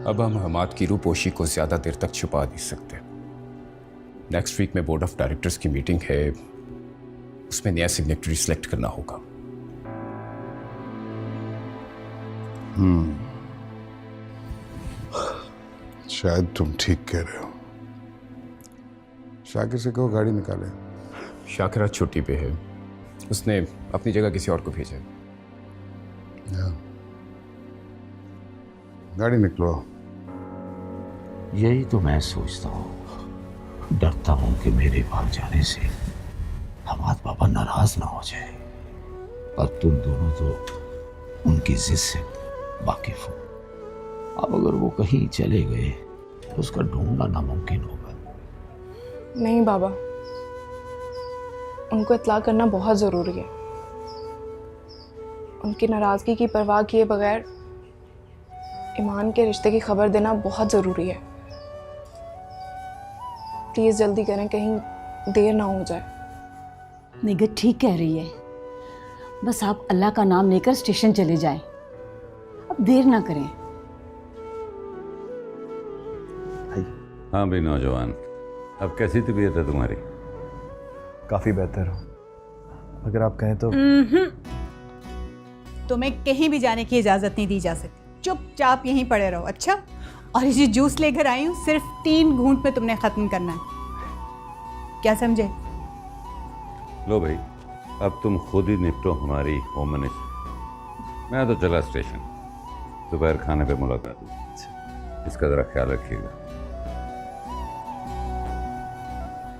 अब हम हमाद की रूपोशी को ज्यादा देर तक छुपा नहीं सकते। नेक्स्ट वीक में बोर्ड ऑफ डायरेक्टर्स की मीटिंग है, उसमें नया सिग्नेटरी सिलेक्ट करना होगा। शायद तुम ठीक कह रहे हो। शाकिर से कहो गाड़ी निकाले। शाकिर आज छुट्टी पे है, उसने अपनी जगह किसी और को भेजा है। गाड़ी निकलो। यही तो मैं सोचता हूँ। डरता हूँ कि मेरे भाग जाने से हमाद बाबा नाराज ना हो जाए, पर तुम दोनों तो उनकी जिद से वाकिफ हो। अब अगर वो कहीं चले गए तो उसका ढूंढना नामुमकिन होगा। नहीं बाबा, उनको इत्ला करना बहुत ज़रूरी है। उनकी नाराज़गी की परवाह किए बगैर ईमान के रिश्ते की खबर देना बहुत ज़रूरी है। प्लीज़ जल्दी करें, कहीं देर ना हो जाए। निगत ठीक कह रही है, बस आप अल्लाह का नाम लेकर स्टेशन चले जाएं। अब देर ना करें। हाँ भाई नौजवान, अब कैसी तबीयत है तुम्हारी? काफ़ी बेहतर हो, अगर आप कहें तो। तुम्हें कहीं भी जाने की इजाज़त नहीं दी जा सकती। चुपचाप यहीं पड़े रहो। अच्छा, और ये जो जूस लेकर आई हूँ सिर्फ 3 घूंट में तुमने ख़त्म करना है, क्या समझे? लो भाई, अब तुम खुद ही निपटो हमारी होम मिनिस्टर। मैं तो चला स्टेशन, दोपहर खाने पे मुलाकात। इसका ज़रा ख्याल रखिएगा।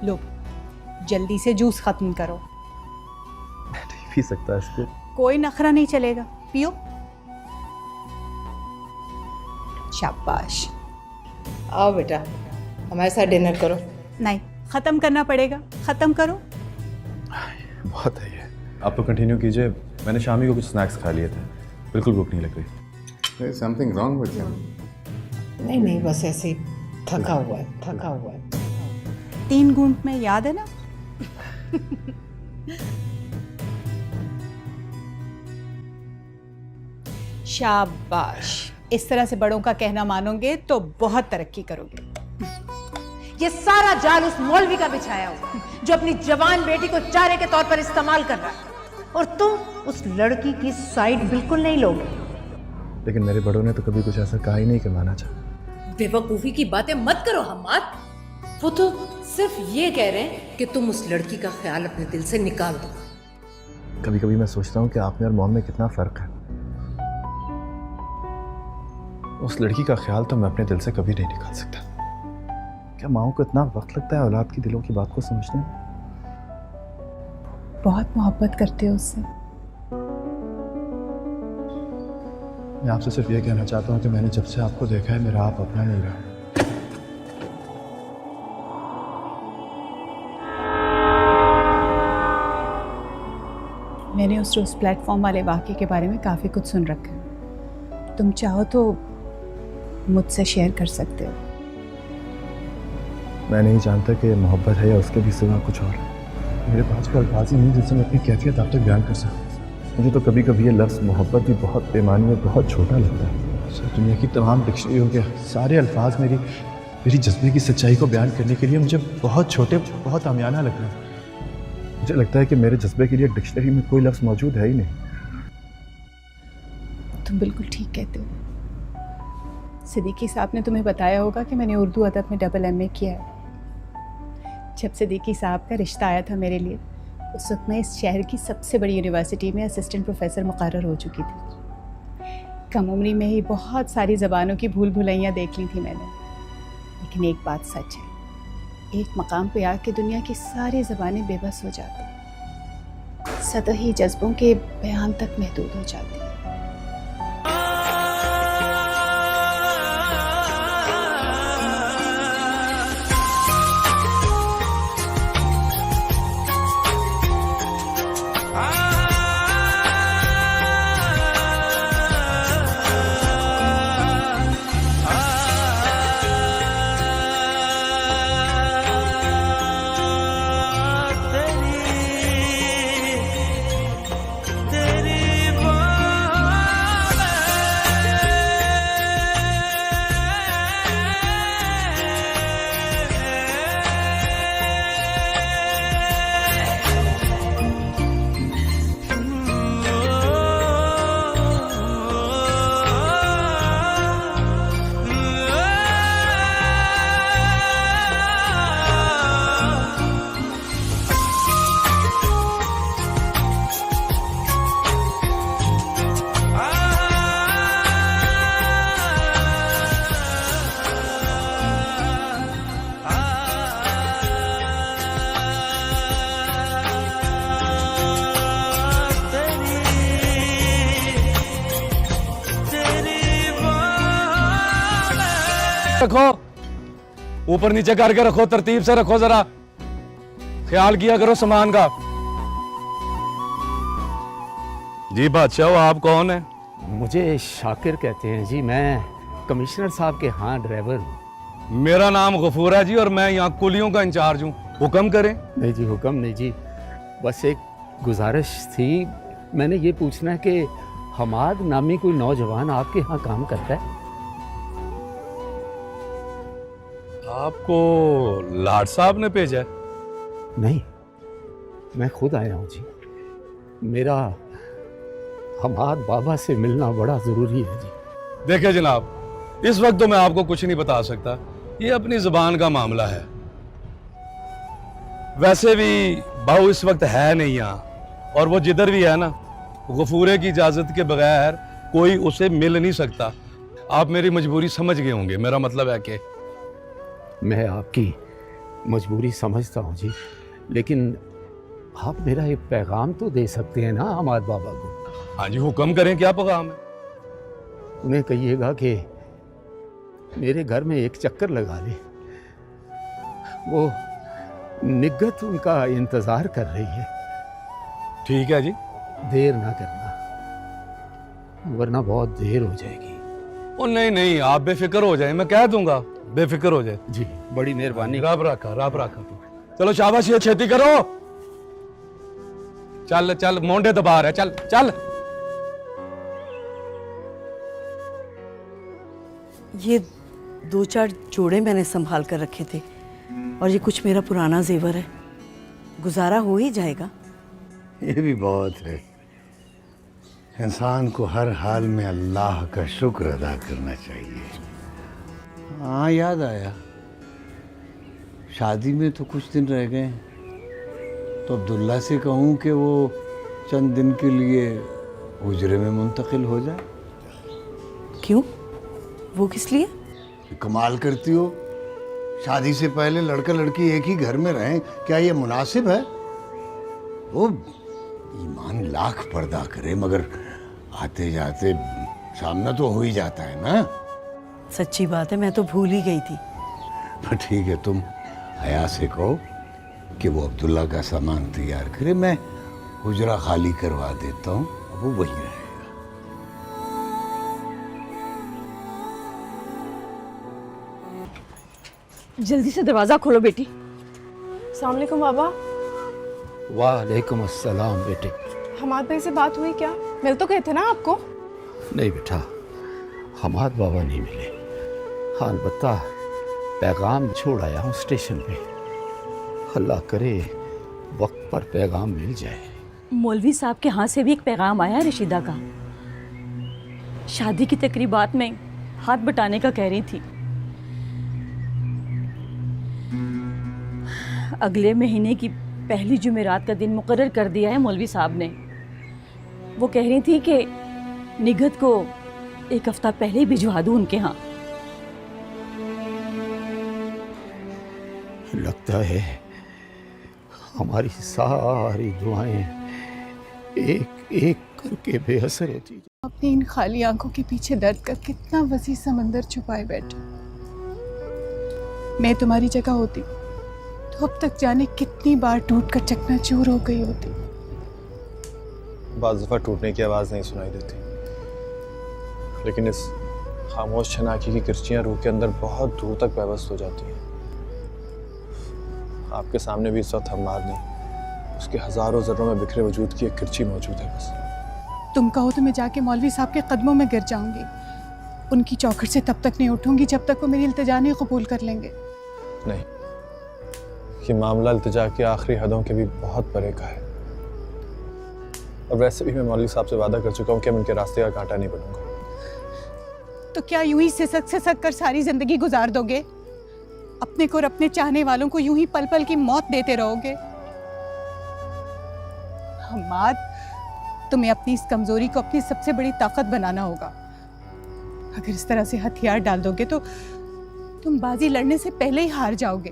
लो, जल्दी से जूस ख़त्म करो। मैं नहीं पी सकता इसको। कोई नखरा नहीं चलेगा, पियो। शाबाश। आओ बेटा, हमारे साथ डिनर करो। नहीं, ख़त्म करना पड़ेगा, ख़त्म करो। बहुत है ये। आप तो कंटिन्यू कीजिए, मैंने शामी को कुछ स्नैक्स खा लिए थे, बिल्कुल भूख नहीं लग रही। Something wrong with him? नहीं, बस ऐसे ही थका हुआ है। 3 घूंट में याद है ना? शाबाश। इस तरह से बड़ों का कहना मानोगे तो बहुत तरक्की करोगे। ये सारा जाल उस मौलवी का बिछाया हुआ, जो अपनी जवान बेटी को चारे के तौर पर इस्तेमाल कर रहा है, और तुम उस लड़की की साइड बिल्कुल नहीं लोगे। लेकिन मेरे बड़ों ने तो कभी कुछ ऐसा कहा ही नहीं कि माना चाहे। बेवकूफी की बातें मत करो हम्माद। वो तो सिर्फ ये कह रहे हैं कि तुम उस लड़की का ख्याल अपने दिल से निकाल दो। कभी कभी मैं सोचता हूँ कि आप में और मॉम में कितना फर्क है। उस लड़की का ख्याल तो मैं अपने दिल से कभी नहीं निकाल सकता। क्या माओ को इतना वक्त लगता है औलाद की दिलों की बात को समझने में? बहुत मोहब्बत करते हो उससे। मैं आपसे सिर्फ ये कहना चाहता हूँ कि मैंने जब से आपको देखा है मेरा आप अपना नहीं रहा। मैंने उस रोज़ प्लेटफॉर्म वाले वाक़े के बारे में काफ़ी कुछ सुन रखा है। तुम चाहो तो मुझसे शेयर कर सकते हो। मैं नहीं जानता कि मोहब्बत है या उसके भी सिवा कुछ और है। मेरे पास कोई अल्फाज ही नहीं जिससे मैं अपनी कैफियत आप तक बयान कर सकूं। मुझे तो कभी कभी ये लफ्ज़ मोहब्बत भी बहुत बेमानी में बहुत छोटा लगता है। सर, दुनिया की तमाम डिक्शनरियों के सारे अल्फाज मेरी जज्बे की सच्चाई को बयान करने के लिए मुझे बहुत छोटे, बहुत आमियाना लग रहे हैं। मुझे लगता है कि मेरे जज्बे के लिए डिक्शनरी में कोई लफ्ज़ मौजूद है ही नहीं। तुम बिल्कुल ठीक कहते हो। सिद्दीकी साहब ने तुम्हें बताया होगा कि मैंने उर्दू अदब में AA किया है। जब सिद्दीकी साहब का रिश्ता आया था मेरे लिए, उस वक्त मैं इस शहर की सबसे बड़ी यूनिवर्सिटी में असिस्टेंट प्रोफेसर मुकर्रर हो चुकी थी। कम उम्री में ही बहुत सारी ज़बानों की भूल भुलैयाँ देख ली थी मैंने। लेकिन एक बात सच है, एक मकाम पे आके दुनिया की सारी ज़बानें बेबस हो जाती, सतही जज्बों के बयान तक महदूद हो जाती। रखो, ऊपर नीचे करके रखो, तरतीब से रखो, जरा ख्याल किया करो सामान का। जी बादशाह, आप कौन है? मुझे शाकिर कहते हैं जी, मैं कमिश्नर साहब के यहाँ ड्राइवर हूँ। मेरा नाम गफूर है जी, और मैं यहाँ कुलियों का इंचार्ज हूँ। हुक्म करें। नहीं जी, हुक्म नहीं जी, बस एक गुजारिश थी। मैंने ये पूछना है कि हमाद नामी कोई नौजवान आपके यहाँ काम करता है? आपको लाड साहब ने भेजा है? नहीं, मैं खुद आया हूँ जी। मेरा हमाद बाबा से मिलना बड़ा ज़रूरी है जी। देखिए जनाब, इस वक्त तो मैं आपको कुछ नहीं बता सकता, ये अपनी ज़ुबान का मामला है। वैसे भी बाऊ इस वक्त है नहीं यहाँ, और वो जिधर भी है ना, गफूरे की इजाज़त के बगैर कोई उसे मिल नहीं सकता। आप मेरी मजबूरी समझ गए होंगे। मेरा मतलब है कि मैं आपकी मजबूरी समझता हूँ जी, लेकिन आप मेरा एक पैगाम तो दे सकते हैं ना हमाद बाबा को। हाँ जी, हुक्म करें, क्या पैगाम है? उन्हें कहिएगा कि मेरे घर में एक चक्कर लगा ले। वो निगत उनका इंतज़ार कर रही है। ठीक है जी। देर ना करना, वरना बहुत देर हो जाएगी। ओ नहीं नहीं, आप बेफिक्र हो जाए, मैं कह दूंगा, बेफिक्र हो जाए। जी, बड़ी मेहरबानी। रब रखा, रब रखा। चलो शाबाश, ये खेती करो। चल चल, मोंडे दबा रहे, चल चल। ये 2-4 जोड़े मैंने संभाल कर रखे थे, और ये कुछ मेरा पुराना जेवर है। गुजारा हो ही जाएगा। ये भी बहुत है। इंसान को हर हाल में अल्लाह का शुक्र अदा करना चाहिए। हाँ, याद आया, शादी में तो कुछ दिन रह गए, तो अब्दुल्ला से कहूँ कि वो चंद दिन के लिए हुजरे में मुंतकिल हो जाए। क्यों? वो किस लिए? कमाल करती हो, शादी से पहले लड़का लड़की एक ही घर में रहें, क्या ये मुनासिब है? वो ईमान लाख पर्दा करे, मगर आते जाते सामना तो हो ही जाता है ना। सच्ची बात है, मैं तो भूल ही गई थी। तो ठीक है, तुम हया से कहो कि वो अब्दुल्ला का सामान तैयार करे, मैं हुजरा खाली करवा देता हूँ, वो वही रहेगा। जल्दी से दरवाजा खोलो बेटी। अस्सलाम वालेकुम बाबा। वालेकुम अस्सलाम बेटे। हमाद भाई से बात हुई क्या? मिल तो गए थे ना आपको? नहीं बेटा, हमाद बाबा नहीं मिले। हाँ, अलबत्ता पैगाम छोड़ आया हूँ स्टेशन पे। अल्लाह करे वक्त पर पैगाम मिल जाए। मौलवी साहब के यहाँ से भी एक पैगाम आया है रशीदा का। शादी की तकरीबात में हाथ बटाने का कह रही थी। अगले महीने की पहली जुमेरात का दिन मुकर्रर कर दिया है मौलवी साहब ने। वो कह रही थी कि निगत को एक हफ्ता पहले ही भिजवा दूं उनके यहाँ। लगता है हमारी सारी दुआएं एक एक करके बेअसर होती। अपनी इन खाली आंखों के पीछे दर्द का कितना वसी समंदर छुपाए बैठे। मैं तुम्हारी जगह होती तो अब तक जाने कितनी बार टूट कर चकनाचूर हो गई होती। बाज़ दफ़ा टूटने की आवाज़ नहीं सुनाई देती, लेकिन इस खामोश छनाकी की किरचियाँ रूह के अंदर बहुत दूर तक पैवस्त हो जाती हैं। आपके सामने भी इस वक्त हमाद नहीं, उसके हज़ारों ज़र्रों में बिखरे वजूद की एक किरची मौजूद है। बस तुम कहो तो मैं जाके मौलवी साहब के कदमों में गिर जाऊंगी। उनकी चौखट से तब तक नहीं उठूंगी जब तक वो मेरी इल्तिजा नहीं कबूल कर लेंगे। नहीं, ये मामला इल्तिजा की आखिरी हदों के भी बहुत परे का है। और वैसे भी मैं मौलवी साहब से वादा कर चुका हूँ कि मैं उनके रास्ते का कांटा नहीं बनूंगा। तो क्या यूं ही सिसक सिसक कर सारी जिंदगी गुजार दोगे? अपने को और अपने चाहने वालों को यूं ही पल पल की मौत देते रहोगे? हमाद, तुम्हें अपनी इस कमजोरी को अपनी सबसे बड़ी ताकत बनाना होगा। अगर इस तरह से हथियार डाल दोगे तो तुम बाजी लड़ने से पहले ही हार जाओगे।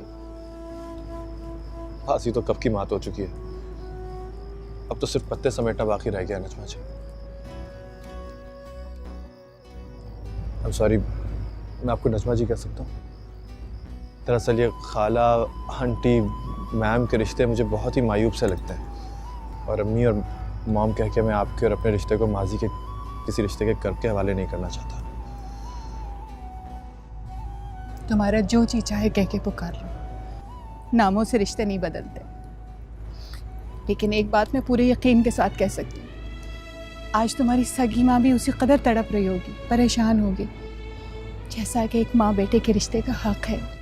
फांसी तो कब की मात हो चुकी है, अब तो सिर्फ पत्ते समेटना बाकी रह गया नजमा जी। I'm sorry, मैं आपको नजमा जी कह सकता हूँ? दरअसल ये खाला आंटी मैम के रिश्ते मुझे बहुत ही मायूब से लगते हैं, और अम्मी और मॉम कह के मैं आपके और अपने रिश्ते को माजी के किसी रिश्ते के कर के हवाले नहीं करना चाहता। तुम्हारा जो जी चाहे कह के पुकार लो, नामों से रिश्ते नहीं बदलते। लेकिन एक बात मैं पूरे यकीन के साथ कह सकती हूँ, आज तुम्हारी सगी माँ भी उसी कदर तड़प रही होगी, परेशान होगी, जैसा कि एक माँ बेटे के रिश्ते का हक है।